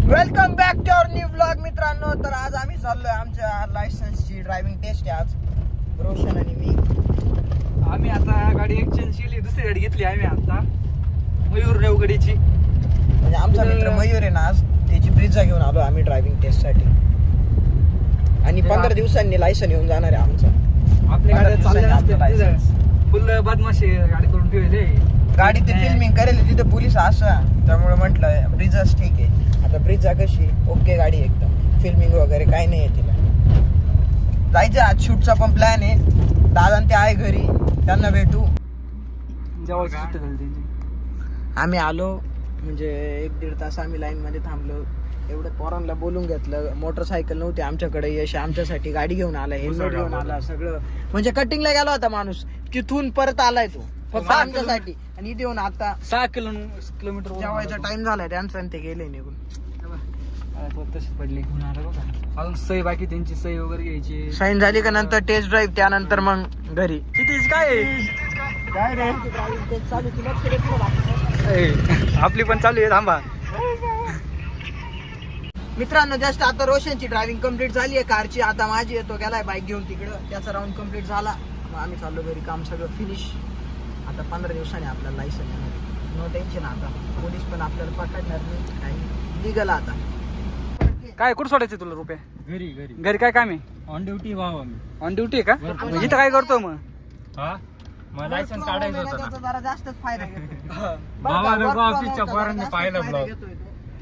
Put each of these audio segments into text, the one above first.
Welcome back to our new vlog मित्रांनो. तर आज आम्ही चाललोय आमच्या लायसन्सची ड्रायव्हिंग टेस्ट आहे आज, रोशन आणि मी. आम्ही आता गाडी एक्सचेंज केली, दुसरी गाडी घेतली आम्ही आता मयूर रेवगडीची. म्हणजे आमचा मित्र मयूर आहे ना, आज त्याची ब्रिजा घेऊन आलो आम्ही ड्रायव्हिंग टेस्ट साठी. आणि 15 दिवसांनी लायसन येऊन जाणार आहे आमचं. आपल्या गाड्या चालल्या फुल बदमाशी गाडी करून ठेवले. गाडी ते फिल्मिंग करेल तिथे पोलीस असा, त्यामुळे म्हटलं ब्रिजाच ठीक आहे. आता ब्रिजा कशी ओके गाडी एकदम, फिल्मिंग वगैरे काही नाही आहे तिला. जायचं आज शूटचा पण प्लॅन आहे. दादा ते आहे घरी, त्यांना भेटू. आम्ही आलो म्हणजे 1-1.5 तास आम्ही लाईन मध्ये थांबलो. एवढं पोरांना बोलून घेतलं. मोटरसायकल नव्हती आमच्याकडे. यश आमच्यासाठी गाडी घेऊन आला, हेल्मेट घेऊन आला, सगळं म्हणजे कटिंगला गेला होता माणूस, तिथून परत आलाय तो फक्त आमच्यासाठी. आणि इथे येऊन आता 6 किलोमीटर जेवायचा टाइम झालाय त्यांचा आणि ते गेले निघून. तशीच पडली घेऊन आला बघा. अजून सही बाकी, त्यांची सही वगैरे घ्यायची. साईन झाली का नंतर टेस्ट ड्राईव्ह, त्यानंतर मग घरी. किती काय आपली पण चालू आहे. थांबा मित्रांनो, जस्ट आता रोशनची ड्रायव्हिंग कम्प्लीट झाली आहे कारची. आता माझी येतो गेलाय बाईक घेऊन तिकडं. त्याचा राऊंड कम्प्लीट झाला. मग आम्ही चाललो घरी, काम सगळं फिनिश. आता 15 दिवसांनी आपल्याला लायसन येणार. No tension. आता पोलीस पण आपल्याला पकडणार नाही, काही लिगल. आता काय कुठं सोडायचं तुला रुपये? घरी घरी काय काम आहे? ऑन ड्युटी व्हावं मी. ऑन ड्युटी आहे का? मग इथं काय करतो मग? हा मला लायसन्स काढायचं होतं ना. जरा जास्तच फायदा घेतो. बाबा नको ऑफिसच्या पोरांनी पाहिलं ब्लॉग.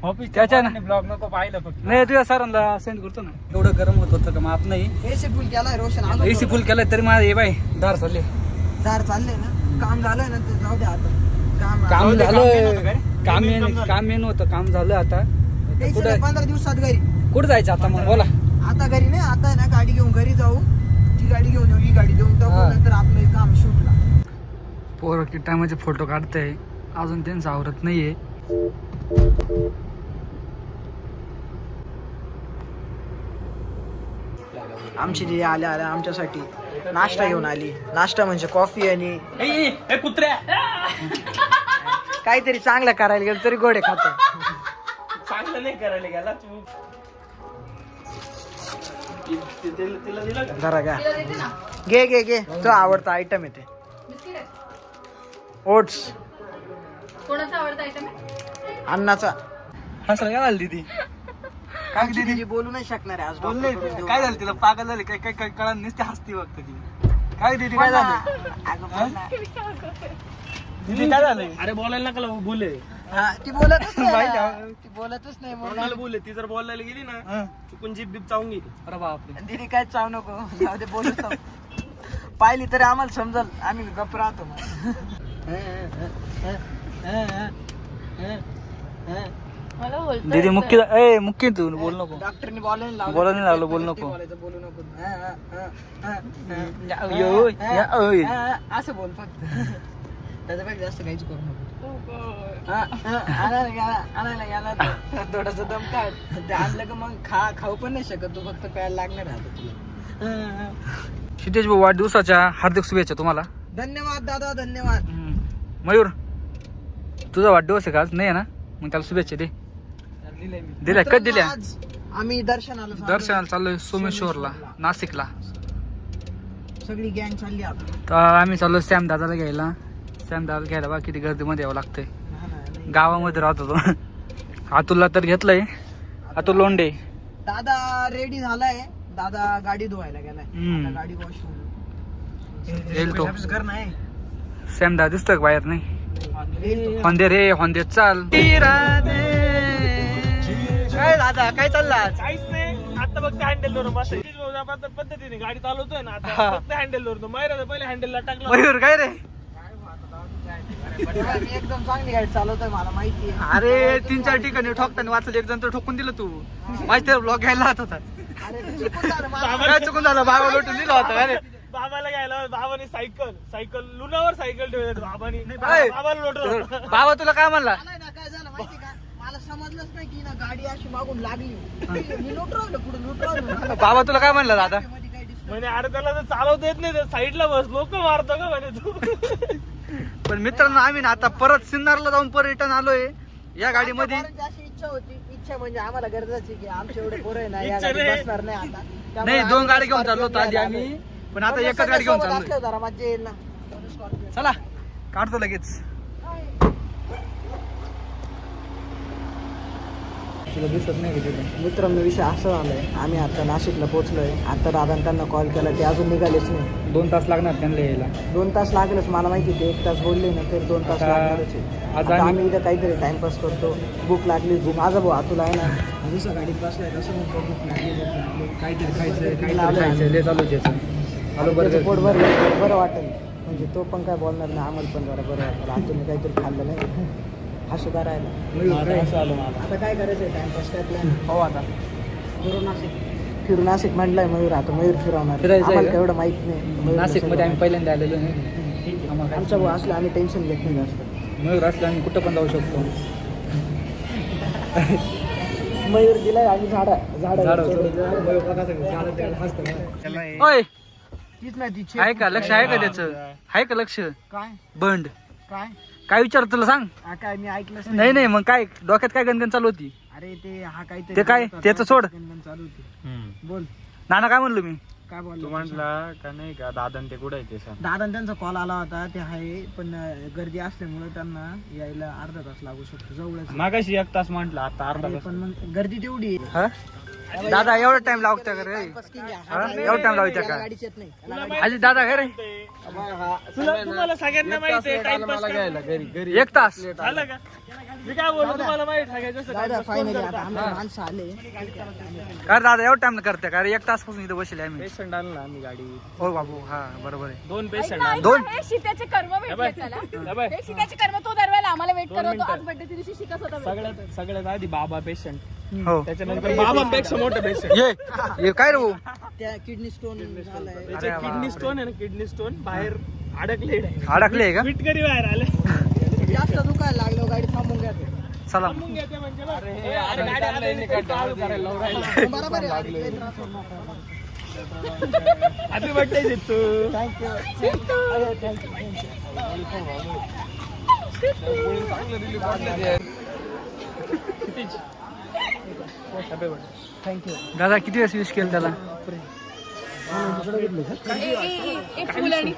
ऑफिस त्याच्यानं ब्लॉग नको पाहिलं फक्त. नाही, तुझ्या सरांना सेंड करतो ना. एवढं गरम होत होतं का माप नाही. एसी फुल केलाय रोशन. एसी फुल केलाय तरी माझं हे बाय दार चालले. दार चाललंय ना, काम झालंय ना, ते जाऊ दे आता. काम जाऊ दे, झालं. काम मेन होतं काय? काम मेन होतं, काम झालं. आता कुठे 15 दिवसात घरी. कुठं जायचं आता मग बोला? आता घरी नाही, आता ना गाडी घेऊन घरी जाऊ. ती गाडी घेऊन येऊ, ही गाडी देऊन टाकू, नंतर आपलं काम शूटला. पोरं किती टायमाचे फोटो काढताय, अजून त्यांचं आवरत नाहीये. आमची दिदी आल्या आमच्यासाठी नाश्ता घेऊन आली. नाश्ता म्हणजे कॉफी आणि कुत्र्या काहीतरी चांगलं करायला गेलं तरी गोडे खातो. चांगलं नाही करायला गेला तू. जरा घे तो आवडता आयटम आहे ते ओट्स. कोणाचा आवडता आयटम आहे? अन्नाचा. हसला काय झालं दीदी? काय आमची दिदी बोलू नाही शकणार आहे आज. बोलले डॉक्टरकडे देऊ. काय झालं तिला? पागल झाली काय? काय काय कळा नुसते हसती बघत ती. काय दीदी काय झालं? अगं बोल ना. दीदी काय झालंय? अरे बोलायला नका बोले. हा, ती बोलतच नाही बाई, ना. ती बोलतच नाही म्हणून. कोणाला बोलले? ती जर बोलायला गेली ना चुकून जीप बीप चावून गेली. अरे बापरे. दिदी काय चाव नको, जाऊ दे, बोलू पाहिली तरी आम्हाला समजल, आम्ही गप्प राहतो. मला बोलतो दीदी मुख्य तू बोल नको. डॉक्टरनी बोलायला लावलं. बोलायला नाही लावलं, बोल नको. बोलायचं, बोलू नको. असं बोल फक्त. त्याच्यापेक्षा जास्त काहीच करू नको. आणायला गेला थोडासा दम काढ. ते आणलं का मग खाऊ पण नाही शकत तू, फक्त प्यायला लागणार आहे तुला. सिद्धेश भाऊ, वाढदिवसाच्या हार्दिक शुभेच्छा तुम्हाला. धन्यवाद दादा, धन्यवाद. मयूर, तुझा वाढदिवस आहे का आज? नाही आहे ना? मग त्याला शुभेच्छा दे. दिल्या कधी दिल्या? आज आम्ही दर्शनाला चाललोय सोमेश्वरला, नाशिकला. सगळी गँग चालली आता. तर आम्ही चाललो सॅम दादाला घ्यायला. सॅम दादाला घ्यायला बा किती गर्दीमध्ये यावं लागतंय. गावामध्ये राहतो तो. अतुलला तर घेतलंय, अतुल लोंडे. दादा रेडी झालाय. दादा गाडी धुवायला गेलाय. आता गाडी वॉश येईल तो. घर नाही. सॅम दादा दिसतोय का बाहेर? नाही. होंदे रे होंदे चाल. काय दादा काय चालला? काहीच नाही. आता फक्त हँडलवर पद्धतीने गाडी चालवतोय ना. आता फक्त हँडलवर. मायरा पहिले हँडलला टाकला. मयूर काय रे? मी एकदम चांगली गाडी चालवतोय, मला माहिती आहे. अरे 3-4 ठिकाणी ठोकताना वाचलं. एक जण तर ठोकून दिलं तू. माझ्या ब्लॉग घ्यायला जात होता. अरे ते चुकून झालं मला. काय चुकून झालं? बाबा लोटून दिला होता. अरे बाबाला घ्यायला बाबाने सायकल लुनावर सायकल ठेवली बाबानी. बाय. बाबाला लोटलं. बाबा तुला काय म्हणला? मला ना काय झालं माहिती का, मला समजलंच नाही की ना गाडी अशी मागून लागली. मी लुटरवलं पुढे लुटरवलं. बाबा तुला काय म्हणला दादा? मध्ये काही दिसलं. म्हणे अरे त्याला तर चालवता येत नाही, साईडला बस, लोक मारतो का म्हणे तू. पण मित्रांनो, आम्ही ना आता परत सिन्नरला जाऊन परत रिटर्न आलोय या गाडीमध्ये. आमच्या पोरांची अशी इच्छा होती इच्छा म्हणजे आम्हाला गरजाची की आमचे एवढे पोरं आहे ना या इच्छा गाडीत नाही. बसणार नाही आता त्यामुळे नाही 2 आम्ही गाडी घेऊन Scorpio चाललो होतो आधी घ्यायला आम्ही आलोय. पण आता पण एकच सगळे गाडी घेऊन सोबत चाललोय असल्यावर जरा मज्जा येईल ना Scorpio. चला काढतो लगेच तुला दिसत नाही का तिथे मित्रांनो विषय असं झालाय आम्ही आता नाशिकला पोहोचलोय आता दादांनी त्यांना कॉल केला ते अजून निघालेच नाही 2 तास लागणार त्यांना यायला 2 तास लागेलच मला माहिती ते 1 तास बोलले ना तर 2 तास आता- लागणारच आहे. आज आता आम्ही- आम्ही इथं काहीतरी टाइमपास करतो भूक लागली होती माझा भाऊ अतुल आहे ना दुसऱ्या गाडीत बसलाय कसं म्हणतो भूक लागली काहीतरी खायचं काहीतरी खायचं, लय चालू त्याचं आलो त्याचं बर्गर पोट भरलं बरं वाटेल म्हणजे तो पण काय बोलणार नाही आम्हाला पण जरा बरं वाटेल अतुलने काहीतरी खाल्लं नाही हा सुद्धा राहिला असं आलं मला आता काय करायचं टाइमपास काय प्लॅन हो आता फिरू नाशिक म्हणलंय मयूर आता मयूर फिरवणार फिरायचं आहे आम्हाला का? काय एवढं माहित नाही मयूरला नाशिकमध्ये सगळं आम्ही पहिल्यांदा आलेलो नाही आम्हाला माहित. काय आमचा भाऊ असला आम्ही टेन्शन घेत नाही जास्त मयूर असलं आम्ही कुठं पण जाऊ शकतो मयूर दिलाय आम्ही झाडा ओय तीच ना ती आहे का लक्ष आहे का त्याचं आहे का लक्ष काय बंड काय काय विचार तुला सांग काय मी ऐकलंच नाही नाही मग काय डोक्यात काय गणगण चालू होती अरे ते हा काहीतरी ते काय? बोलत होता, त्याचं सोड. गणगण चालू होती बोल नाना काय म्हणलो मी काय तू बोल म्हटला का नाही का दादा ते कुठे ते सांग दादा त्यांचा कॉल आला होता ते आहे पण गर्दी असल्यामुळे त्यांना यायला अर्धा तास लागू शकतो जवळच आहे. मागाशी 1 तास म्हटलं आता अर्धा अरे तास पण मग गर्दी तेवढी आहे. हा दादा एवढा टाइम लावता का रे टाइमपास केली. हा? एवढा टाइम लावायचा याला का गाडीच येत नाही याला गाडी- आजी दादा काय रे तुम्हाला सगळ्यांना माहिती आहे टाइमपास घरी 1 तास झालं का मी काय बोलतो तुम्हाला माहिती सांगायचं असं दादा timepass कोण फायनली करतं? आता आमचे माणसं आले काय दादा एवढा टाइम करते का रे 1 तास पासून इथं बसले आम्ही पेशंट आणला आम्ही गाडी हो बाबू हा बरोबर आहे 2 ऐक पेशंट ना, ऐक दोन? ना, हे सीताचे कर्म भेटले त्याला बाय. हे सीताचे कर्म तो दरवेळेला आम्हाला वेट दोन करतो मिनिटं. आज बर्थडे दिवशी शिकत होता भेट. सगळ्यात आधी बाबा पेशंट हो त्याच्यानंतर बाबांपेक्षा मोठं पेशंट ये काय रे भाऊ त्या किडनी स्टोन झालाय त्याचे किडनी स्टोन आहे ना किडनी स्टोन बाहेर अडकले अडकले का विटकरी बाहेर आले जास्त दुखायला लागलं गाडी थांबून घ्या ते. चला थांबून घेते म्हणजे बघ. अरे गाडी आली नाही, चालू करायला लावून राहिला. बरोबर आहे आधी काही त्रास होणार नाही. Happy birthday जितू थँक्यू थँक्यू दादा किती वेळेस विश केलं त्याला फुल आणि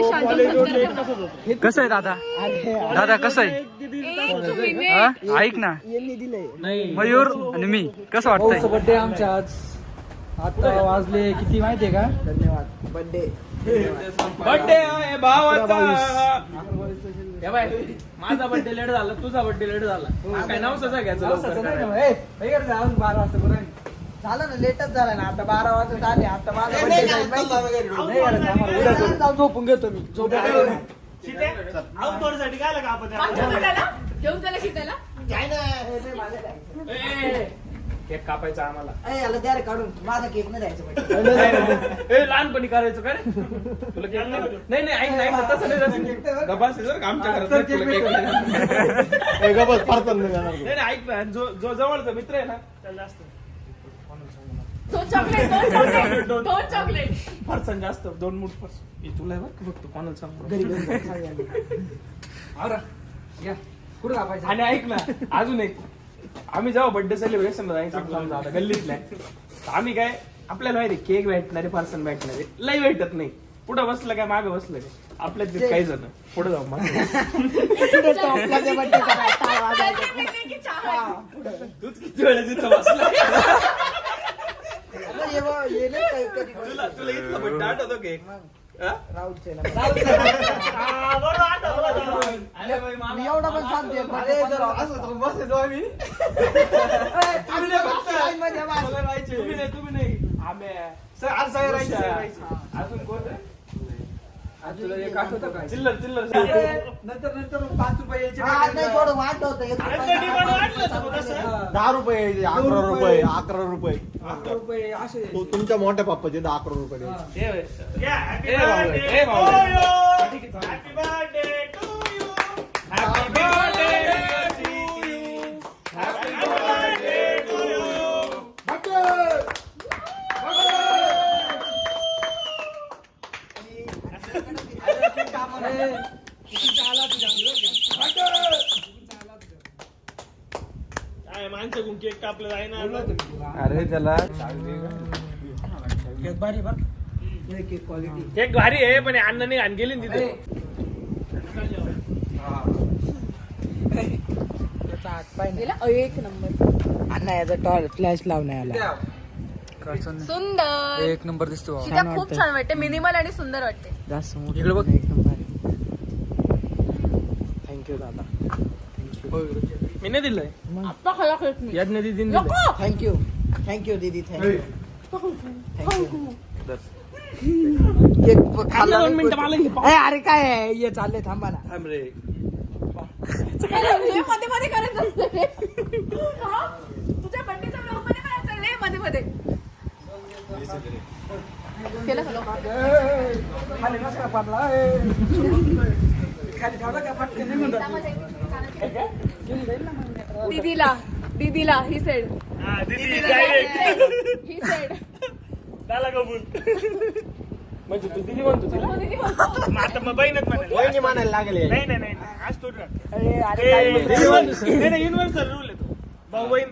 शांत कसं आहे दादा दादा कसं आहे हा? ऐक ना यांनी दिलंय मयूर आणि मी कसं वाटतंय बर्थडे आमच्या आज आता वाजले किती माहितीये का धन्यवाद बर्थडे बर्थडे आहे भावाचा हे बाय माझा बर्थडे लेट झाला तुझा बर्थडे लेट झाला हा काय नवसाचा घ्यायचा लवकर करायला. अजून 12 वाजता बरं झालं ना लेटच झालं ना आता 12 वाजत आले आता माझा birthday जाऊन झोपून घेतो मी शिते, outdoor साठी काय लागा आपण घेऊन त्याला शिकायला केक कापायचा आम्हाला याला द्या रे काढून माझा केक नाही द्यायचं ए लहानपणी करायचं काय रे? तुला केक नाही नाही ऐक नाही तसं नाही तसं. गबास आहे जर का आमच्या घरात नाही, तुला केक नाही. नाही नाही ऐक ना जो जवळचा मित्र आहे ना त्याला जास्त 2 चॉकलेट दोन चॉकलेट फरसन जास्त 2 मूठ फरसन हे तुला आहे बरं का फक्त कोणाला सांग घरी घेऊन जाऊ. कुठं कापायचं आणि ऐक ना अजून एक आम्ही जेव्हा बर्थडे सेलिब्रेशनला जायचं आता गल्लीतल्या तर आम्ही काय आपल्याला माहिती केक भेटणारे फरसन भेटणारे लई भेटत नाही पुढं बसलं काय मागं बसलं काय आपल्यात काही जण पुढे जाऊ मागे तूच किती वेळेस इथं बसला तुला तुला इथलं बड्डे आठवतो केक राऊतचे ना. अरे बाई मामा मी एवढा पण सांगते तुम्ही नाही आम्ही अजून कोण रे? तुला एक आठवतं काय चिल्लर चिल्लर नंतर 5 रुपये यायचे नाही थोडं वाटलं होतं एक रुपया. 10 रुपये 11 रुपये 11 रुपये 11 रुपये असे तुमच्या मोठ्या पप्पाचे 11 रुपये द्यायचे. माणसं केक आपलं जाईना अरे त्याला केक भारी बघ केक क्वालिटी एक भारी आहे पण अण्णाने घाण गेली ना तिथे त्याचा हात पाय नाही गेला एक नंबर अण्णा याचा टॉर्च फ्लॅश लावण्याला सुंदर एक नंबर दिसतो बाबा. सीता खूप छान वाटते मिनिमल आणि सुंदर वाटते जास्त मोठं इकडे बघ. नाही, एकदम भारी थँक्यू दादा मी नाही दिलंय आता खाला खेळत मी याद नाही दिदी नको थँक्यू थँक्यू दीदी थँक्यू केक खाल्ला 2 मिनिटं मला घे. अरे काय आहे? ये चालले थांबा ना थांब रे हे मध्ये मध्ये करत असते हा? तुझ्या बड्डेच्या ब्लॉग मध्ये काय चाललंय मध्ये मध्ये केलं का खाली नसता पडला खाली ठेवला का पटकन निघून जातो. दीदीला ही सेड हा दीदी direct. ही सेड त्याला कबूल म्हणजे तू दिदी म्हणतो तुला मग आता मग बहीणच म्हणाली. वहिनी मानायला लागले नाही नाही नाही आज तो अरे अरे काय बोलतो? नाही युनिव्हर्सल रूल आहे तो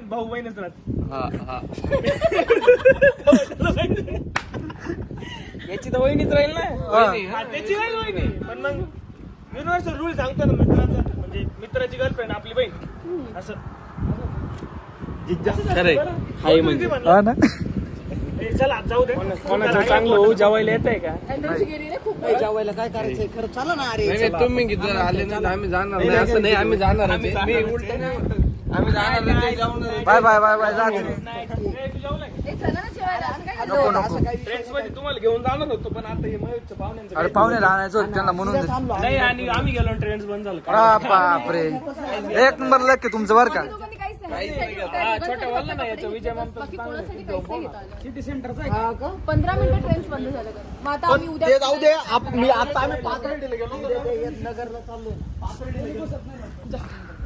भाऊ बहीणच राहते याची तर वहिनीच राहील ना हा, त्याची राहील वहिनी पण मग युनिव्हर्सल रूल सांगतो ना मित्राचा म्हणजे मित्राची गर्लफ्रेंड आपली बहीण असं खरे हाय म्हणजे हा ना चला जाऊ दे कोणाचं चांगलं होऊ जेवायला येत आहे का एनर्जी गेली रे खूप ए, जेवायला काय करायचंय खरं चला ना अरे तुम्ही किती आले नाही आम्ही जाणार नाही असं नाही आम्ही जाणार आम्ही आहे. मी उलट नाही म्हणतो. आम्ही जाणार नाही ते जाऊन बाय बाय बाय बाय जा घरी. ए, चला ना जेवायला असं काय नको नको असं काही फ्रेंड्स मध्ये तुम्हाला घेऊन जाणार होतो पण आता हे मयूरच्या पाहुण्यांचं अरे पाहुणे आणायचं होतं त्यांना म्हणून दे. थांबलो नाही आणि आम्ही गेलो ट्रेन्स बंद झालं आ, बापरे एक नंबर लक आहे तुमचं बरं का दोघांनी काहीच नाही. हा, छोट्या वाला ना याच्या विजय मामचा बाकी कोणासाठी काहीच नाही घेता आलं. सिटी सेंटरचा आहे का? 15 मिनिटं ट्रेन्स बंद झालं का मग आता आम्ही उद्या ते जाऊ दे मी आता आम्ही पाथर्डीला गेलो नगरला चाललोय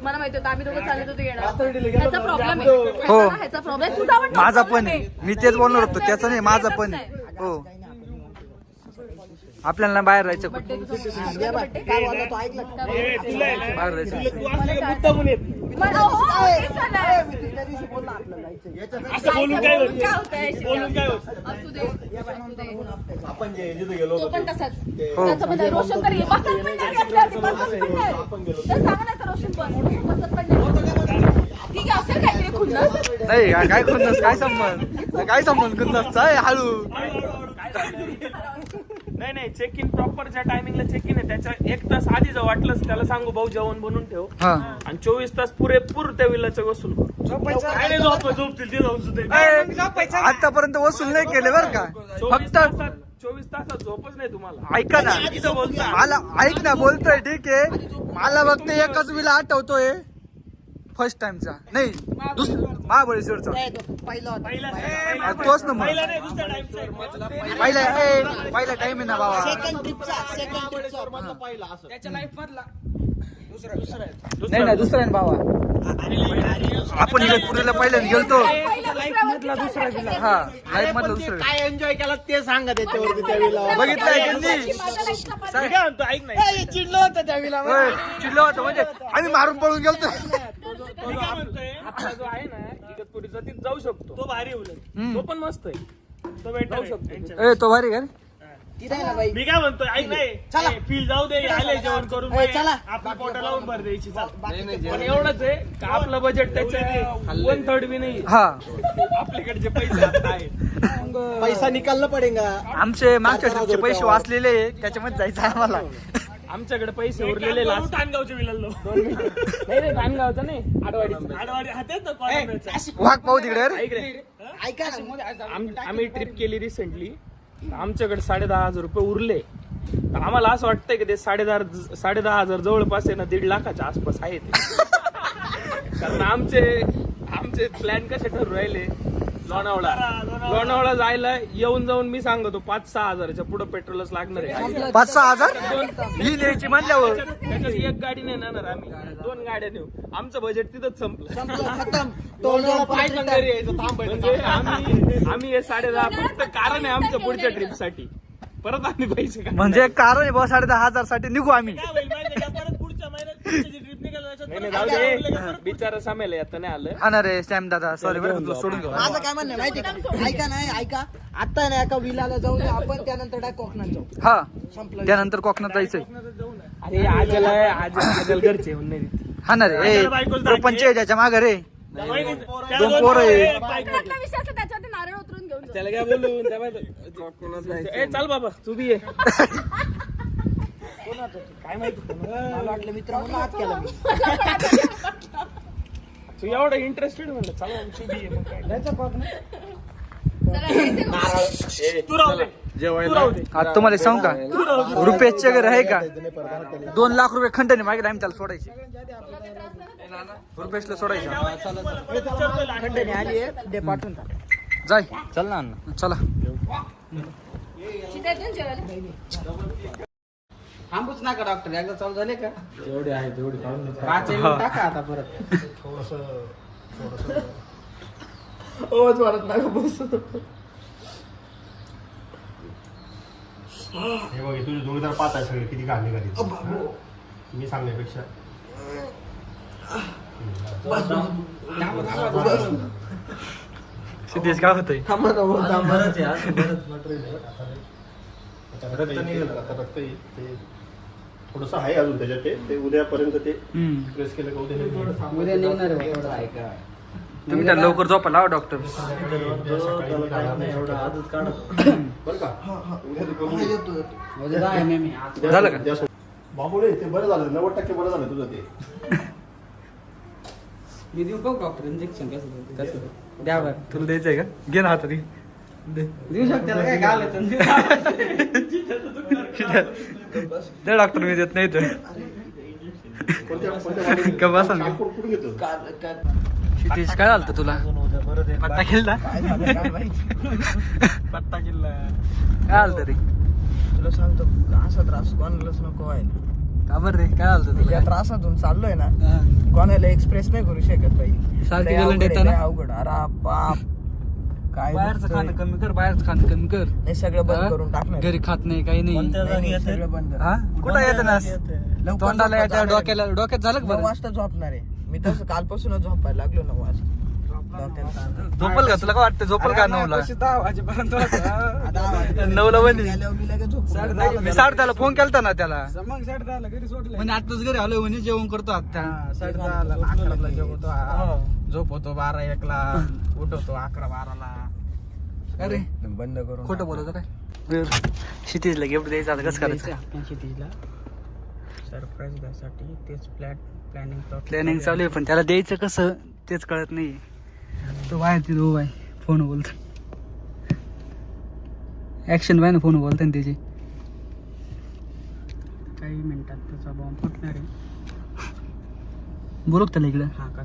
मला माहिती होतं आम्ही दोघं चालत होतो येणार पाथर्डीला गेलो ह्याचा प्रॉब्लेम हो. आहे ह्याचा प्रॉब्लेम तुझा पण माझा problem पण आहे मी तेच बोलणार होतो त्याचा नाही माझा पण आहे हो आपल्याला बाहेर राहायचं बड्डे तुझा हा, द्या बाय. काय बोलला तो ऐकला का? तुला आहे ना, बाहेर राहायचं तू असले का मुद्दा म्हणून येत नाही. मला हो, तेच झालंय. मी त्या दिवशी बोलला आपल्याला जायचंय. असं बोलून काय होत काय होतंय? बोलून काय होत असू दे असू दे आपण जे जिथे गेलो तो होतो पण तसाच हो. त्याचं पण रोशन कर बसत पण नाही असल्यावरती बसत पण नाही तर सांगा ना तर रोशन पण बसत पण नाही ठीक आहे असेल काहीतरी खुन्नस नाही काय खुन्नस काय संबंध खुन्नस आहे हळू नाही नाही चेक इन प्रॉपर ज्या टायमिंगला चेक इन आहे त्याच्या 1 तास आधी जर वाटलंच त्याला सांगू भाऊ जेवण बनवून ठेव हा आणि 24 तास पुरेपूर त्या विलाचं वसूल करू काय नाही झोपतील ते जाऊ सुद्धा आतापर्यंत वसूल नाही केले बरं का फक्त 24 तासात झोपच नाही तुम्हाला ऐका ना इथं बोलता मला ऐक ना बोलतोय ठीक आहे मला फक्त एकच विला आठवतोय फर्स्ट टाइमचा नाही महाबळेश्वरचा ए, तो पहिला होता. पहिला तोच ना मग पहिला नाही दुसऱ्या टाइमचा पहिला टाइम आहे ना बाबा सेकंड ट्रिपचा पाहिला असं नाही नाही दुसरा आहे ना बाबा आपण इगतपुरीला पहिल्यांदा गेलतो हा लाईफ मधला दुसरा काय एन्जॉय केला ते सांगा त्याच्यावरती त्या वेळेला बघितलंय त्यांनी मी काय म्हणतो ऐक नाही चिडलं होतं त्या विला होय, चिडलं होतं म्हणजे आम्ही मारून पळून गेलतो मी काय म्हणतोय आपला जो आहे ना इगतपुरीचा तिथे जाऊ शकतो तो भारी उलट तो पण मस्त आहे तो भेटू शकतो ए तो भारी का तिथे आहे ना बाई मी काय म्हणतोय ऐक नाही फील जाऊ दे आले जेवण करून ए, चला. आपल्या पोटा लावून भर द्यायची चाल. पण एवढंच आहे का आपलं बजेट त्याच्या 1/3 बी नाही हा आपल्याकडे पैसे आता आहेत पैसा निकालना पडेगा आमचे मागच्या ट्रिपचे पैसे वाचलेले आहे, त्याच्यामध्ये जायचं आहे आम्हाला आमच्याकडे पैसे उरलेले तानगावचे विलल्लो नाही तानगावचा नाही आडवाडी हा तेच ना कॉलेजचा. वाघ पाहू तिकडे रे. ऐक रे ऐका ना. आम्ही ट्रिप केली रिसेंटली आमच्याकडे 10,500 रुपये उरले तर आम्हाला असं वाटतंय की ते 10,500 जवळपास आहे ना 1.5 लाखाच्या आसपास आहे ते. कारण आमचे प्लॅन कसे ठरू राहिले लोणावळा जायला येऊन जाऊन मी सांगतो 5-6 हजाराच्या पुढे पेट्रोलच लागणार आहे 5-6 हजार ही न्यायची म्हणल्यावर त्याच्यात एक गाडी नाही नेणार आम्ही 2 गाड्या नेऊ आमचं बजेट तिथंच संपलं खतम तोंडाला पाय घरी यायचं थांबायचं म्हणजे आम्ही हे 10.5 फक्त कारण आहे आमच्या पुढच्या ट्रिप साठी परत आम्ही पैसे म्हणजे कारण आहे बा 10,500 साठी निघू आम्ही काय होईल माहितीये का परत पुढच्या महिन्यात पुढची ट्रिप निघाल नाही जाऊ दे बिचारा सामेल आता नाही आलं. हा ना रे सॅम दादा सॉरी बरं का, तुला सोडून घेऊ. माझं काय म्हणणं आहे माहिती का, ऐका नाही ऐका, आता नाही एका विलाला जाऊ दे आपण, त्यानंतर डायरेक्ट कोकणात जाऊ. हा संपलं. त्यानंतर कोकणात जायचंय. अरे आजल घरचे होऊन नाही देते. हा ना रे पंचायतीच्या मागे रे 2 पोरं आहे. कुठला विषय असला त्याच्यावरती नारळ उतरून घेऊन जाऊ. त्याला काय बोलून ए चाल बाबा तू बी ये. काय माहिती मला वाटलं मित्र म्हणून हात केला मी. तू एवढं इंटरेस्टेड म्हणलं चाल बाबा, तू बी ये. मग काय चला, यायचं का? तू राहू दे. तू राहू दे. आता तुम्हाला सांगू का, रुपयाचे घर आहे का 2 लाख रुपये खंडने मागे आम्ही त्याला सोडायचे. रुपयेशला सोडायचं. खंडणी आली आहे, दे पाठवून टाक. जाय चल ना चला. शिकायचं जेवायला. थांबूच नका डॉक्टर, एकदा चालू झाले का जेवढे आहे तेवढे काढून घे. 5 मिनिट टाका आता परत. आवाज वाढत नका बस. हे बघ तुझे जोडीदार पाहत आहे सगळे किती घालणे घाली मी सांगण्यापेक्षा. सिद्धेश काय होतंय. रक्त निघेल आता, रक्त येईल. ते थोडस आहे अजून त्याच्यात, ते उद्यापर्यंत ते प्रेस केलं का उद्या निघणार आहे थोडं ऐका. तुम्ही त्याला लवकर झोपा लावा डॉक्टर. बरं का उद्या तू करून घे. उद्या जाय मी झालं का? बाबूळे ते बरं झालं, 90% बरं झालं तुझं ते. मी देऊ का डॉक्टर इंजेक्शन कसं द्या बरं, तुला द्यायचंय का, घे ना हातात. देऊ शकते काय घालायचं. द्या डॉक्टर, मी देत नाही तर का बसा ना. कुठून घेतो? सिद्धेश काय झालं तुला, पट्टा खेळला काय झालं काय माहिती. पत्ता किल्ला. काय झालं रे. तुला सांगतो असा त्रास कोणालाच नको व्हायला. का बरं रे, काय झालं या तुला. त्रासातून चाललोय ना, कोणाला एक्सप्रेस नाही करू शकत पाहिजे. सारखी लय गलंड अवघड आहे, येतं ना? लय अवघड. अरे बाप काय बाहेरचं दुखतंय. खाणं कमी कर, बाहेरचं खाणं कमी कर. नाही सगळं बंद करून टाकणार. घरी खात नाही काही नाही. नाही, सगळं बंद. हा कुठं येतं ना, लवकर तोंडाला झोपायचं येतं, डोक्याला डोक्यात झालं का 9 बरं. वाजता झोपणार आहे मी. तसं कालपासूनच झोपायला लागलो 9 वाजता. डोक्यात झोपल का तुला, काय वाटतं झोपल का 9ला. 9ला बंद. मी लगेच झोपून मी 10:30 फोन केलता ना त्याला, मग 10:30 घरी सोडलं. म्हणजे आताच घरी आलोय म्हणे जेवण करतो आता. 11:30 जेवतो, झोपवतो 12-1ला, उठवतो 11-12ला. अरे बंद करून खोटं बोलतो काय. क्षितिजला गिफ्ट द्यायचं आता कसं करायचं. सरप्राईज द्यासाठी तेच प्लॅनिंग प्लॅनिंग चालू आहे, पण त्याला द्यायचं कसं तेच कळत नाही. तो बाहेर तिथं उभा आहे, फोन बोलतो. ऍक्शन बाय ना, फोन बोलतो ना त्याची. काही मिनिटात त्याचा बॉम्ब फुटणार आहे. बोलू का त्याला इकडं. हा का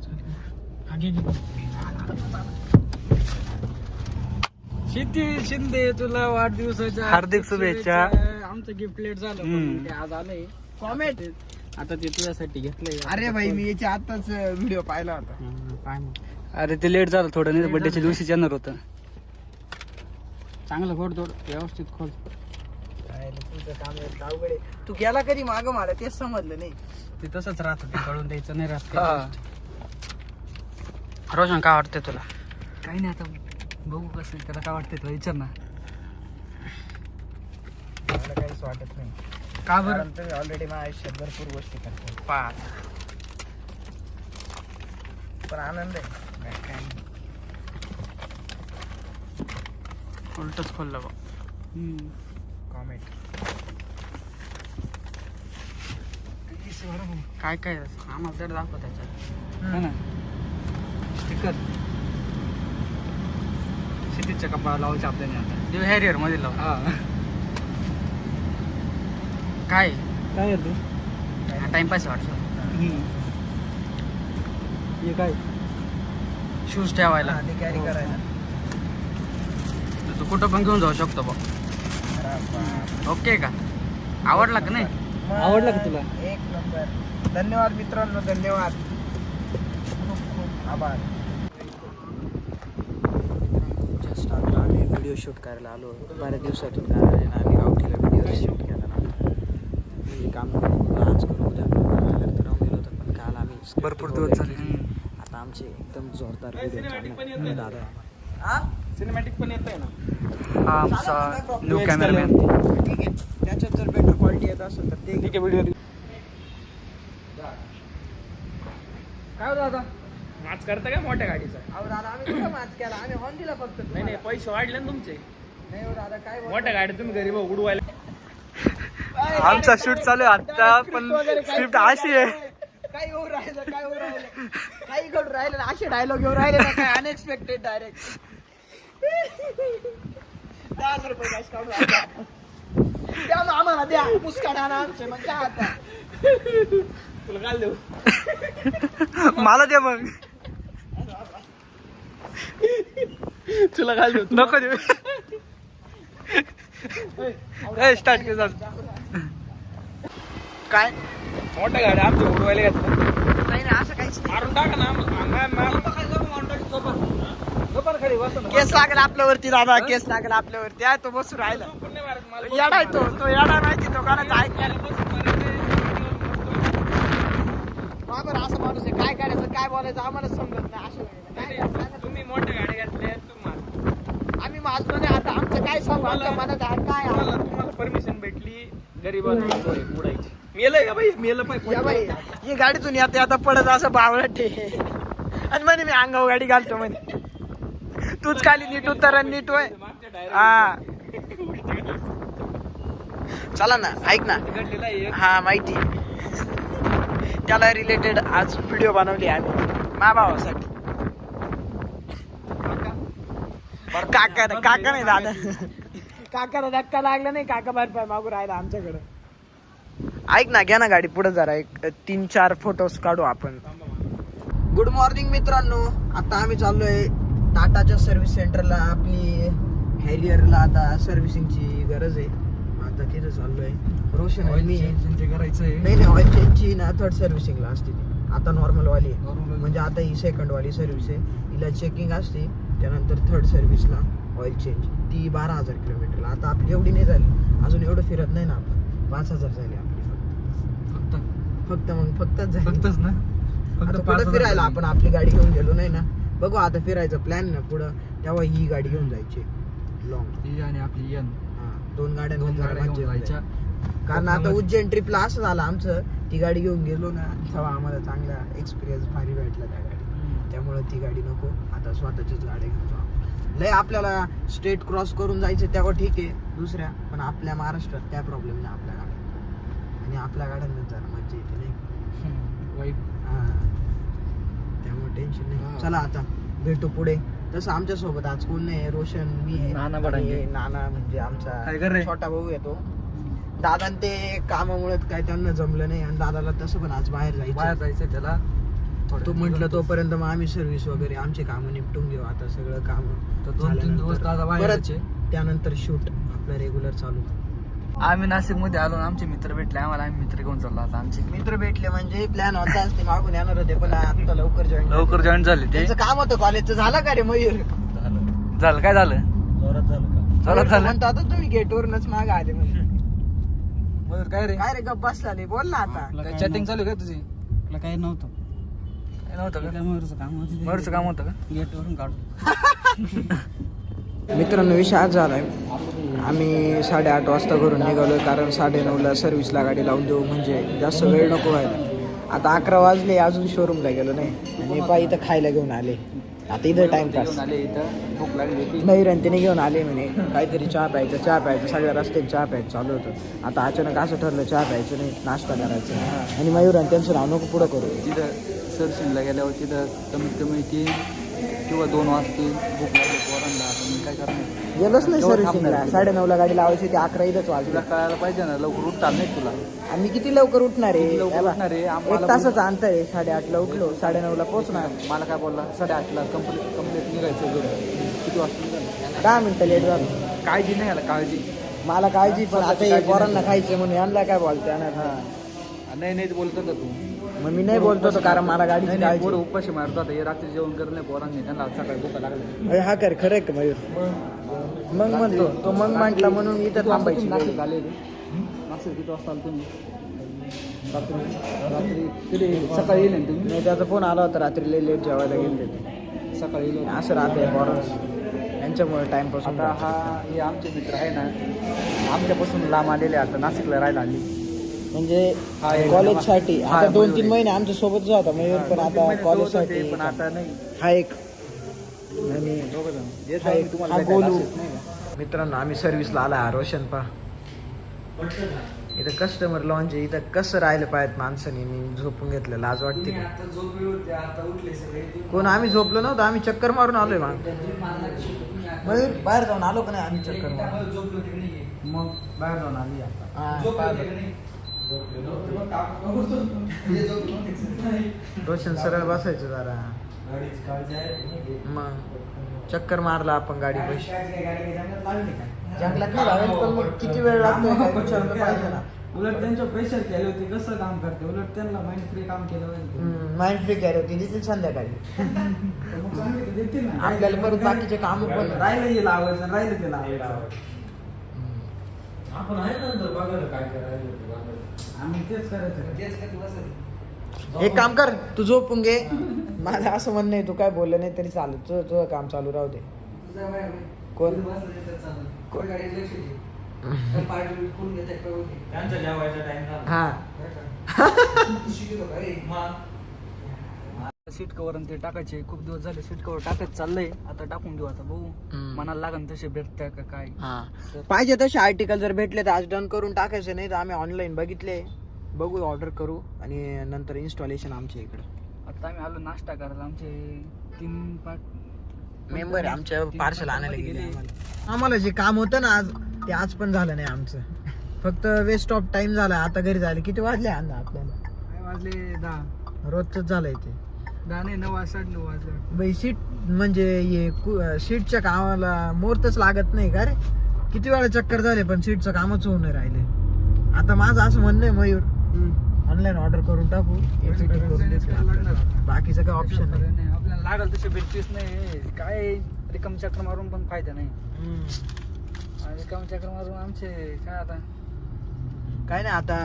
क्षितिज शिंदे तुला वाढदिवसाच्या हार्दिक शुभेच्छा. आमचं गिफ्ट लेट झालं हम्म. पण ते आज आलंय. कॉमेंट. आता ते तुझ्यासाठी घेतलंय. अरे भाई मी याच्या आताच व्हिडिओ पाहिला होता. काय मग अरे ते लेट झालं थोडं, नाही बड्डेच्या दिवशीच येणार होतं. चांगलं खोड थोड व्यवस्थित खोड. काय रे, तुझं काम आहे, अवघड आहे. तू गेला कधी माग मला तेच समजलं नाही. ते तसंच राहतं, ते कळून द्यायचं नाही राहत. रोशन काय वाटतंय तुला. काही नाही, आता बघू कसं त्याला काय वाटतंय तुला विचार ना. मला काहीच वाटत नाही. का बरं. कारण तुम्ही ऑलरेडी माझ्या आयुष्यात भरपूर गोष्टी करता. पाच पण आनंद आहे. काय नाही. उलटच खोललं बा. कॉमेंट. काय काय आम्हाला तर दाखव त्याच्यात. है ना स्टिकर क्षितिजच्या कपाळाला लावायचे आपल्याने आता. देव हॅरियर मध्ये लाव. काय काय तू टाइमपास वाटतो. हे काय शूज ठेवायला ते कॅरी करायला. तू कुठं पण घेऊन जाऊ शकतो बघ. ओके का, आवडला का नाही. आवडला का तुला. एक नंबर. धन्यवाद मित्रांनो, धन्यवाद. खूप खूप आभार. जस्ट आता आम्ही व्हिडिओ शूट करायला आलो. बऱ्याच दिवसातून काय आम्ही गावठीला व्हिडिओ शूट केला ना. मी काम करून आज करू उद्या करता राहून गेलो होतो. पण काल आम्ही भरपूर दिवस झाले. आता आमचे एकदम जोरदार सिनेमॅटिक पण video येतंय दादा ना सिनेमॅटिक पण येतंय ना. हा आमचा न्यू कॅमेरामॅन. ठीक आहे, त्याच्यात जर बेटर क्वालिटी येत असेल तर ते ठीक आहे व्हिडिओ काय होतं आता नाच करता काय मोठ्या गाडीचा. अहो दादा आम्ही कुठं माच केला, आम्ही हॉर्न दिला फक्त. नाही नाही पैसे वाढले ना तुमचे. नाही हो दादा काय मोठ्या गाडी तुम्ही गरीब उडवायला. आमचा शूट चालू आहे आता, पण स्क्रिप्ट अशी आहे. काय होऊ राहिलं, काय होऊ राहिलं, काही घडून राहिलं ना, असे डायलॉग येऊ राहिले ना, काय अनएक्सपेक्टेड डायरेक्ट. 10,000 रुपये cash काढून आणा. द्या मग आम्हाला, द्या मुस्कान आणा आमचे, मग काय आता. तुला काय देऊ. मला दे मग. तुला काय देऊ. नको देऊ. स्टार्ट केलं. काय मोठ्या गाड्या आमच्या उडवायला घेतल्या. नाही ना, असं काहीच नाही. मारून टाका ना. केस लागेल आपल्यावरती दादा, केस लागेल आपल्यावरती. आहे तो बसून राहिला, येडा आहे तो येडा माहिती, तो कोणाचा ऐकणार. बरोबर, असं माणूस आहे, काय करायचं काय बोलायचं आम्हाला समजत नाही. असं काय तुम्ही मोठ्या गाड्या घेतल्या तुम्हाला आम्ही माजलो नाही. आता आमचं काय सांगू, आमच्या मनात आहे काय आहे. तुम्हाला परमिशन भेटली गरीबांना उडायची. मेलं का बाई, मेलं या बाई, ही गाडीतून येते आता पडत असं बावळट आहे. आणि म्हणे मी अंगावर गाडी घालतो म्हणे. तूच खाली नीट उतर आणि नीट होय. हा चला ना, ऐक ना. घडलेला आहे. हा माहिती, त्याला रिलेटेड आज व्हिडिओ बनवली आम्ही मा भावासाठी. काका नाही दादा, काकाला धक्का लागला नाही. काका भरपाय मागू राहिला आमच्याकडं. ऐक ना, घ्या ना गाडी पुढे जरा, एक 3-4 फोटोज काढू आपण. गुड मॉर्निंग मित्रांनो, आता आम्ही चाललोय टाटाच्या सर्व्हिस सेंटरला. आपली हॅरियरला आता सर्व्हिसिंगची गरज आहे. आता तिथं चाललोय. रोशन आणि मी. करायचंय. नाही ऑइल चेंजची ना 3rd सर्व्हिसिंगला असते ती. आता नॉर्मल वाली आहे, म्हणजे आता ही 2nd वाली सर्व्हिस आहे. हिला चेकिंग असते, त्यानंतर 3rd सर्व्हिसला ऑइल चेंज. ती 12,000 किलोमीटरला. आता आपली एवढी नाही झाली अजून, एवढं फिरत नाही ना आपण. 5,000 झाली आपली फक्त मग फक्तच झाली. फक्तच ना, आता पुढं फिरायला आपण आपली गाडी घेऊन गेलो नाही ना. बघू आता फिरायचं प्लॅन ना पुढं, तेव्हा ही गाडी घेऊन जायची लॉंग. आणि आपली हा, 2 गाड्या जायच्या. कारण आता उज्जैन ट्रिपला असं झालं आमचं, ती गाडी घेऊन गेलो ना तेव्हा आम्हाला चांगला एक्सपिरियन्स भारी भेटला त्या गाडी. त्यामुळे ती गाडी नको, आता स्वतःच्याच गाड्या घेऊन जाऊ. लय आपल्याला स्टेट क्रॉस करून जायचं तेव्हा ठीक आहे दुसऱ्या, पण आपल्या महाराष्ट्रात काय प्रॉब्लेम नाही आपल्या गाड्या. आणि आपल्या गाड्यांना जरा मजा येते नाही. हा, त्यामुळे टेन्शन नाही. चला आता भेटू पुढे. तसं आमच्या सोबत आज कोण नाही, रोशन, मी आहे, नाना आणि बडांगे. नाना म्हणजे काय कर आमचा रे? छोटा भाऊ येतो. दादा ते कामामुळे काय त्यांना जमलं नाही, आणि दादाला तसं पण आज बाहेर बाहेर जायचं. जायचंय त्याला. तो म्हटलं तोपर्यंत मग आम्ही सर्व्हिस वगैरे आमचे कामं निपटून घेऊ. आता सगळं काम तर 2-3 दिवस दादा बाहेर परत जायचे. त्यानंतर शूट आपलं रेग्युलर चालू. आम्ही नाशिक मध्ये आलो, आमचे मित्र भेटले आम्हाला. आम्ही मित्र घेऊन चाललो आता. आमचे मित्र भेटले म्हणजे प्लॅन होता, ते मागून येणार होते, पण आता लवकर जॉईन झाले ते. त्यांचं काम होतं कॉलेजचं. झालं का रे मयूर? झालं काय झालं? जोरात झालं. म्हणतो आता तुम्ही गेटवरूनच माग आले म्हणजे. मयूर काय रे? काय रे गप्प बसला रे, बोल ना आता. चॅटिंग चालू आहे का तुझी? काही नव्हतं. काय नव्हतं का? मयूरचं काम होतं. मयूरचं काम होतं का? गेटवरून काढू. मित्रांनो, विषय आज झालाय. आम्ही 8:30 वाजता घरून निघालोय, कारण 9:30ला सर्व्हिसला गाडी लावून देऊ, म्हणजे जास्त वेळ नको व्हायला. आता 11 वाजले, अजून शोरूमला गेलो नाही. आणि पा इथं खायला घेऊन आले. आता इथं टाइमपास. आले इथं, भूक लागली होती. नाही रंतीने घेऊन आले म्हणे काहीतरी चहा प्यायचं. सगळ्या रस्त्यात चहा प्यायचं चालू होतं. आता अचानक असं ठरलं चहा प्यायचं नाही, नाश्ता करायचं. आणि मयूर त्यांचं नाव नको पुढं करू. तिथं सर्व्हिसिंगला गेल्यावर तिथं कमीत कमी 3 किंवा 2 वाजतील. भूक लागली पोरांना. आता मी काय करणार? गेलोच नाही सर्व्हिसिंगला. 9:30ला गाडी लावायची होती, 11 इथंच वाजले. तुला कळायला पाहिजे ना, लवकर उठणार नाही तुला. आम्ही किती लवकर उठणार आहे? लवकर उठणार आहे. 1 तासाचं अंतर आहे. 8:30ला उठलो, 9:30ला पोहोचणार. मला काय बोलला? 8:30ला कंप्लीट निघायचं घरी. किती वाजता निघालं? 10 मिनिटं लेट झालं. काळजी नाही आला, काळजी. मला काळजी, पण आता हे पोरांना खायचे म्हणून यांना काय बोलते. नाही बोलतो का तू? मग मी नाही बोलतो तो, कारण मला गाडीची नाही काळजी. पोरं उपाशी मारतो आता. हे रात्री जेवण करत नाही पोरांनी, त्यांना सकाळी भूका लागली. अरे हा कर, खरं आहे का मयूर? मग म्हणतो तो, मग म्हटला म्हणून इथं थांबायची. नाशिक आले नाशिक किती वाजता आलो तुम्ही? सकाळी येईल तुम्ही नाही त्याचा फोन आला होता रात्री लय लेट जेवायला गेले ते सकाळी येईल असं राहते यांच्यामुळे टाइमपास आता हा हे आमचे मित्र आहे ना आमच्यापासून लांब आलेले आता नाशिकला राहायला आली म्हणजे हा, एक कॉलेजसाठी हा, आता मयूर 2-3 आहे. महिने आमच्या सोबतच होता मयूर पण आता कॉलेजसाठी पण आता नाही हा एक आणि हा एक तुम्हाला हा भेटायला गोलू असेल, नाही का? मित्रांनो आम्ही सर्व्हिसला आला रोशन पा इथं कस्टमर लॉन्च आहे इथं कसं राहिलं पाहिजे माणसाने मी झोपून घेतलं लाज वाटते कोण आम्ही झोपलो नव्हतं आम्ही चक्कर मारून आलोय मयूर बाहेर जाऊन आलो का नाही आम्ही चक्कर मारून मग बाहेर जाऊन आली आता रोशन सरळ बसायचं जरा मग चक्कर मारला आपण गाडी जंगलात नाही लावेल पण मग किती वेळ लागतोय काय विचारलं पाहिजे ना उलट त्यांच्या प्रेशर केले होते कसं काम करते उलट त्यांना माइंड फ्री काम केलं पाहिजे माइंड फ्री कॅरी होती देतील संध्याकाळी मग चांगली तर देतील ना. आपल्याला परत बाकीचे काम पण राहिलं हे लावायचं राहिलं ते लावायचं आम्ही तेच करायचं एक काम कर तू झोपून घे माझं असं म्हणणं आहे तू काय बोललं नाही तरी चालत तुझं काम चालू राहू दे कोण हा सीट कवर ते टाकायचे खूप दिवस झाले सीट कवर टाकायचं चाललंय आता टाकून देऊ आता भाऊ मनाला लागन तसे भेटतंय का काय पाहिजे तसे आर्टिकल जर भेटले तर आज डन करून टाकायचे नाही तर आम्ही ऑनलाईन बघितले बघू ऑर्डर करू आणि नंतर इन्स्टॉलेशन आमच्या इकडे आता आम्ही आलो नाश्ता करायला आमचे 3 पार्ट मेंबर आमच्या पार्सल आणायला गेले आम्हाला जे काम होतं ना आज ते आज पण झालं नाही आमचं फक्त वेस्ट ऑफ टाइम झाला आता घरी झाले किती वाजले अण्णा आपल्याला काय वाजले 10 रोजच झालंय ते 10 नाही 9 9:30 वाजले बाई सीट म्हणजे सीटच्या कामाला मुहूर्तच लागत नाही का रे किती वेळा चक्कर झाले पण सीटचं कामच होऊन नाही राहिले आता माझं असं म्हणणं आहे मयूर ऑनलाईन ऑर्डर करून टाकू बाकीचं काय ऑप्शन नाही आपल्याला लागल तसे भेटतीच नाही काय रिकाम चक्कर मारून पण फायदा नाही रिकाम चक्कर मारून आमचे काय आता काय नाही आता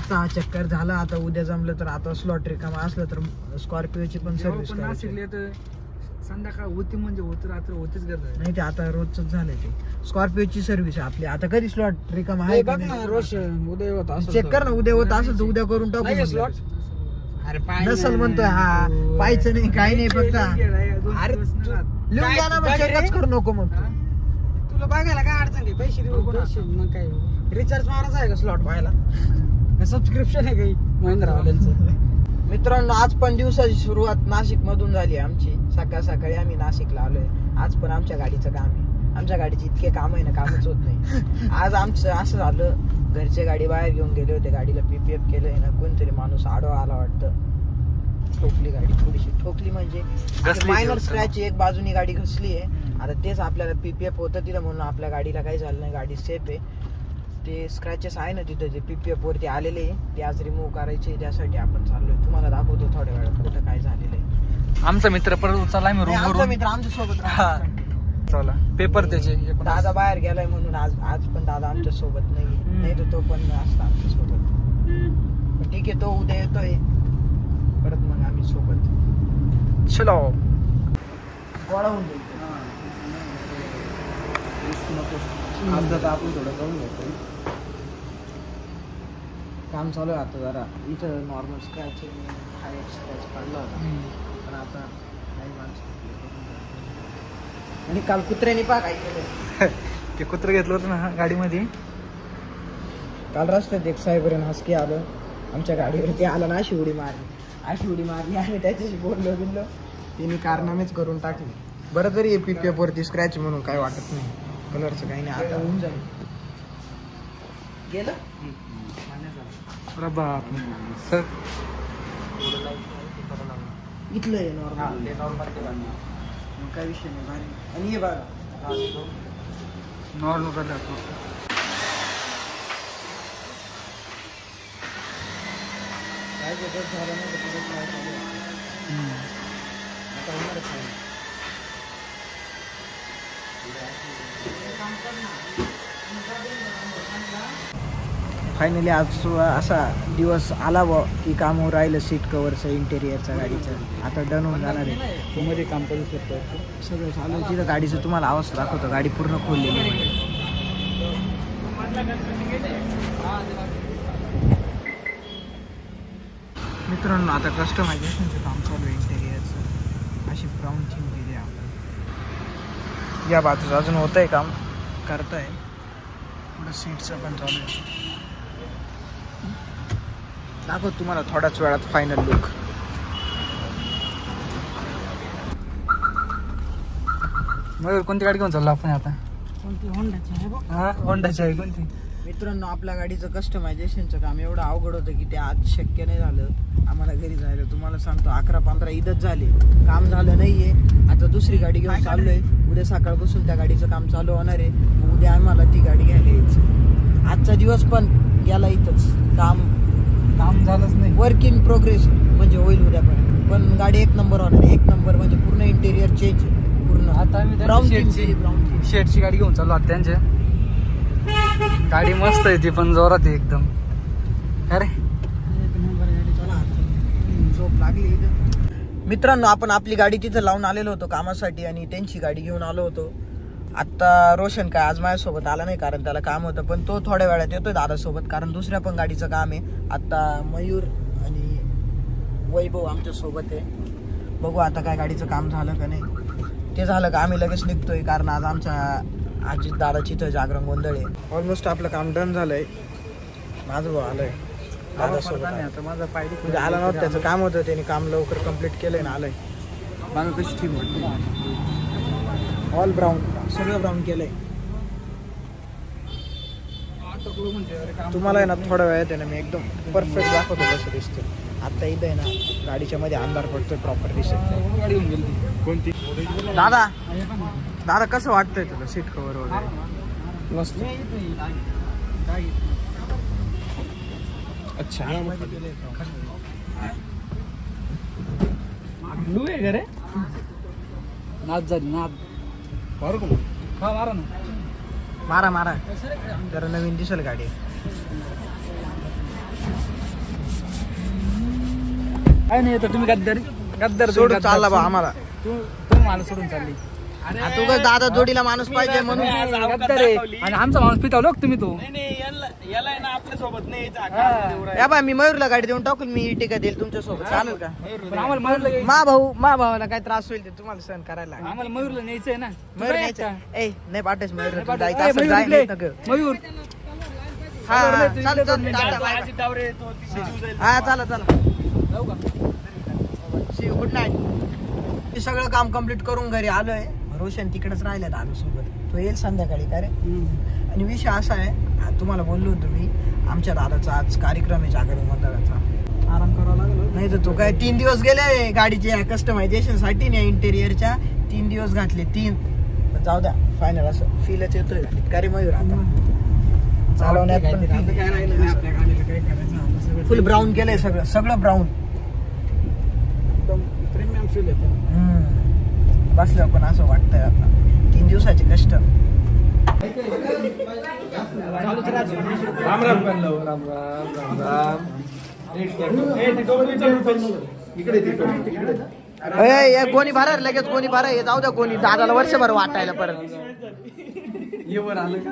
हा चक्कर झाला आता उद्या जमलं तर आता स्लॉट रिकामा असलं तर स्कॉर्पिओची पण सर्व्हिस नाशिकले तर संध्याकाळ होती म्हणजे होत रात्र होतीच गरज नाही ते आता रोजच झालंय ते स्कॉर्पिओची सर्व्हिस आपली आता कधी स्लॉट रिकामा आहे बघ ना रोशन उद्या होत चेक कर ना उद्या होत असेल तर उद्या करून टाकू स्लॉट अरे नसल म्हणतोय हा पाहायचं नाही काही नाही फक्त अरे लिहून द्या ना मग चेकच करू नको मग तुला बघायला काय अडचण आहे पैसे देऊ मग काय रिचार्ज मारायचा आहे का स्लॉट व्हायला सबस्क्रिप्शन आहे काही महिंद्रावाल्यांचं मित्रांनो आज पण दिवसाची सुरुवात नाशिक मधून झाली आमची सकाळ सकाळी आम्ही नाशिकला आलोय आज पण आमच्या गाडीचं काम आहे आमच्या गाडीचे इतके काम आहे ना कामच होत नाही आज आमचं असं झालं घरचे गाडी बाहेर घेऊन गेले होते गाडीला पीपीएफ केलंय ना कोणतरी माणूस आडवा आला वाटतं ठोकली गाडी थोडीशी ठोकली म्हणजे मायनर स्क्रॅच एक बाजूनी गाडी घसली आहे आता तेच आपल्याला पीपीएफ होतं तिथं म्हणून आपल्या गाडीला काही झालं नाही गाडी सेफ आहे ते स्क्रॅचेस आहे ना तिथं जे पीपीएफ वरती आलेले ते आज रिमूव्ह करायचे त्यासाठी आपण चाललोय तुम्हाला दाखवतो थोड्या वेळात कुठं काय झालेलं आहे आमचा मित्र परत उचललाय मी आमचा रूम मित्र आमच्या सोबत चला पेपर त्याचे दादा बाहेर गेलाय म्हणून आज पण दादा आमच्या सोबत नाही तर तो पण असता आमच्या सोबत ठीक आहे तो उद्या येतोय परत मग आम्ही सोबत चलो गोळा होऊन जाईल आपण थोडं करून घेतो काम चालू आहे आता जरा इथं नॉर्मल स्क्रॅच हा एक स्क्रॅच पडला होता पण आता काही माणसं आणि काल कुत्र्याने पहा काय केलं ते कुत्र घेतलं होतं ना गाडीमध्ये काल रस्त्यात एक साहेबरेन हसकी आलं आमच्या गाडीवरती आला ना अशी उडी मारली आम्ही त्याच्याशी बोललो बिललो तिने कारनामेच करून टाकले बरं तरी पीपीएफ वरती स्क्रॅच म्हणून काय वाटत नाही कलरचं काही नाही आता होऊन जाईल गेलं बाप सर इथलं आहे नॉर्मल काय विषय नाही भारी आणि हे बघा नॉर्मल कलर काय झालं नाही तर परत काय चालू आहे. आता होणारच नाही फायनली आज असा दिवस आला बुवा की काम राहिलं सीट कव्हरचं इंटेरियरचं गाडीचं आता डन होऊन जाणार आहे. मध्ये काम करू शकतो. सगळं चालू आहे. तिथं गाडीचं तुम्हाला आवाज दाखवतो. गाडी पूर्ण खोललेली आहे. मित्रांनो आता कस्टमायझेशनचं काम चालू आहे इंटेरियरचं. अशी ब्राऊन थीम दिली आहे आपण. या बाजूला अजून होत आहे काम करताय. पुढं सीटचं पण चालू आहे. दाखवतो तुम्हाला थोड्याच वेळात फायनल लुक. मग कोणती गाडी घेऊन चाललो आपण आता? कोणती होंडाची आहे बघ. हा होंडाची आहे कोणती? मित्रांनो आपल्या गाडीचं कस्टमायझेशनचं काम एवढं अवघड होतं की ते आज शक्य नाही झालं आम्हाला घरी जायला. तुम्हाला सांगतो 11-15 ईदच झाले, काम झालं नाहीये. आता दुसरी गाडी घेऊन चाललोय. उद्या सकाळपासून त्या गाडीचं काम चालू होणार आहे. मग उद्या आम्हाला ती गाडी घ्यायला यायची. आजचा दिवस पण गेला इथंच. काम झालंच नाही. वर्क इन प्रोग्रेस म्हणजे होईल उद्यापर्यंत. पण गाडी एक नंबर होणार. एक नंबर म्हणजे पूर्ण इंटेरियर चेंज पूर्ण. आता आम्ही ब्राऊन शेडची शेडची गाडी घेऊन चाललो आता त्यांच्या. गाडी मस्त आहे ती पण जोरात आहे एकदम. अरे झोप लागली इथं. मित्रांनो आपण आपली गाडी तिथं लावून आलेलो होतो कामासाठी आणि त्यांची गाडी घेऊन आलो होतो. आता रोशन काय आज माझ्यासोबत आला नाही कारण त्याला काम होतं. पण तो थोड्या वेळात येतोय दादासोबत कारण दुसऱ्या पण गाडीचं काम आहे. आता मयूर आणि वैभव आमच्या सोबत आहे. बघू आता काय गाडीचं काम झालं का नाही. ते झालं का आम्ही लगेच निघतोय कारण आज आमच्या अजित दादाची इथं जागरण गोंधळ आहे. ऑलमोस्ट आपलं काम डन झालंय. माझं भाऊ आलंय दादासोबत. आता माझा पाय म्हणजे आला नव्हतं त्याचं काम होतं त्याने काम लवकर कंप्लीट केलंय ना आलंय. बघा कशी थीम वाटते. ऑल ब्राऊन सगळं ब्राऊन केलंय. तुम्हाला आहे ना थोड्या वेळात आहे ना मी एकदम परफेक्ट दाखवतो कसं दिसतं. आता इथं आहे ना गाडीच्या मध्ये अंधार पडतोय प्रॉपर दिसत नाही. गाडी घेऊन गेली कोणती? दादा दादा कसं वाटतंय तुला सीट कव्हर वगैरे? मस्त. अच्छा ब्लू आहे का रे? नाद झाली नाद. मारू का? हा मारा ना. मारा मारा जरा नवीन दिसेल गाडी. काय नाही तर तुम्ही गद्दार सोडून चालला बा आम्हाला. तू मला सोडून चालली. तू काय दादा जोडीला माणूस पाहिजे म्हणून. गद्दार आहे आणि आमचा माणूस पितावलो तुम्ही तो. याला आहे ना आपल्या सोबत नाही यायचं. या बा मी मयूरला गाडी देऊन टाकून मी टिका देईल तुमच्या सोबत चालेल का? पण आम्हाला मयूरला मा भावाला काय त्रास होईल ते तुम्हाला सहन करायला लागेल. आम्हाला मयूरला न्यायचंय ना. मयूर न्यायचं. ए नाही पाठवायचं मयूर. मयूर मयूर हा चालेल चालेल. हा चला चला गुड नाईट. सगळं काम कम्प्लीट करून घरी आलोय. रोशन तिकडेच राहिलाय दादा सोबत. तो येईल संध्याकाळी का रे. आणि विषय असा आहे तुम्हाला बोललो होतो मी आमच्या दादाचा आज कार्यक्रम आहे जागरण मंडळाचा. आराम करावा लागला नाही तर तो काय 3 दिवस गेले गाडीच्या कस्टमायझेशन साठी नाही इंटेरियरच्या. 3 दिवस घातले 3. जाऊ द्या फायनल असं फीलच येतोय गाडीत का रे मयूर. आता चालवण्यात पण फुल ब्राऊन केलंय सगळं सगळं ब्राऊन. प्रीमियम फील येतो. बसल्यावर पण असं वाटतंय आता 3 दिवसाचे कष्ट. राम राम राम राम राम. इकडे कोणी भरा लगेच कोणी भरा. हे जाऊ द्या कोणी दादाला वर्षभर वाटायला परत. ये वर आलं का?